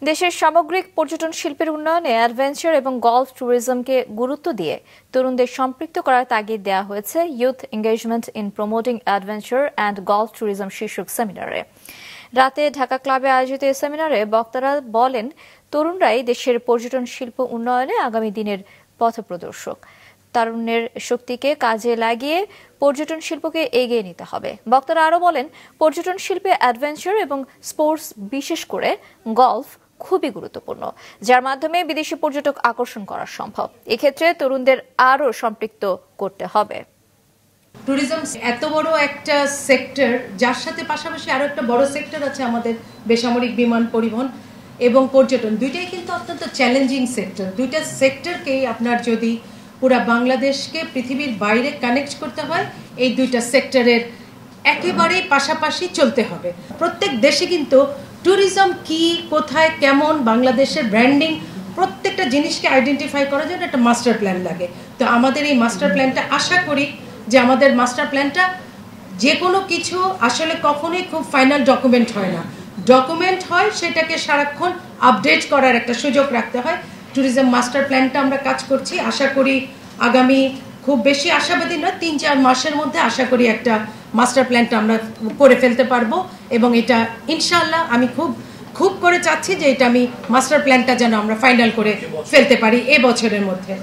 দেশের সামগ্রিক পর্যটন শিল্পের উন্নয়নে অ্যাডভেঞ্চার এবং গলফ ট্যুরিজমকে গুরুত্ব দিয়ে তরুণদের সম্পৃক্ত করার তাগিদ দেওয়া হয়েছে youth engagement in promoting adventure and golf tourism শীর্ষক সেমিনারে। রাতে ঢাকা ক্লাবে আয়োজিত এই সেমিনারে বক্তারা বলেন, তরুণরাই দেশের পর্যটন শিল্প উন্নয়নে আগামী দিনের পথপ্রদর্শক। তারুণ্যের শক্তিকে কাজে লাগিয়ে পর্যটন শিল্পকে এগিয়ে নিতে হবে। বক্তারা আরও বলেন, পর্যটন শিল্পে অ্যাডভেঞ্চার এবং স্পোর্টস, বিশেষ করে গলফ খুবই গুরুত্বপূর্ণ, যার মাধ্যমে বিদেশি পর্যটক আকর্ষণ করা সম্ভব। এক্ষেত্রে তরুণদের আরও সম্পৃক্ত করতে হবে। ট্যুরিজম এত বড় একটা সেক্টর, যার সাথে পাশাপাশি আরো একটা বড় সেক্টর আছে আমাদের বেসামরিক বিমান পরিবহন এবং পর্যটন। দুইটাই কিন্তু অত্যন্ত চ্যালেঞ্জিং সেক্টর। দুইটা সেক্টরকেই আপনার যদি পুরা বাংলাদেশকে পৃথিবীর বাইরে কানেক্ট করতে হয়, এই দুইটা সেক্টরের একেবারেই পাশাপাশি চলতে হবে। প্রত্যেক দেশে কিন্তু ট্যুরিজম কি, কোথায়, কেমন, বাংলাদেশের ব্র্যান্ডিং, প্রত্যেকটা জিনিসকে আইডেন্টিফাই করার জন্য একটা মাস্টার প্ল্যান লাগে। তো আমাদের এই মাস্টার প্ল্যানটা, আশা করি যে আমাদের মাস্টার প্ল্যানটা, যে কোনো কিছু আসলে কখনোই খুব ফাইনাল ডকুমেন্ট হয় না। ডকুমেন্ট হয় সেটাকে সারাক্ষণ আপডেট করার একটা সুযোগ রাখতে হয়। ট্যুরিজম মাস্টার প্ল্যানটা আমরা কাজ করছি। আশা করি আগামী, খুব বেশি আশাবাদী নয়, ৩-৪ মাসের মধ্যে আশা করি একটা মাস্টার প্ল্যানটা আমরা করে ফেলতে পারবো। এবং এটা ইনশাআল্লাহ আমি খুব করে চাচ্ছি যে এটা আমি মাস্টার প্ল্যানটা যেন আমরা ফাইনাল করে ফেলতে পারি এ বছরের মধ্যে।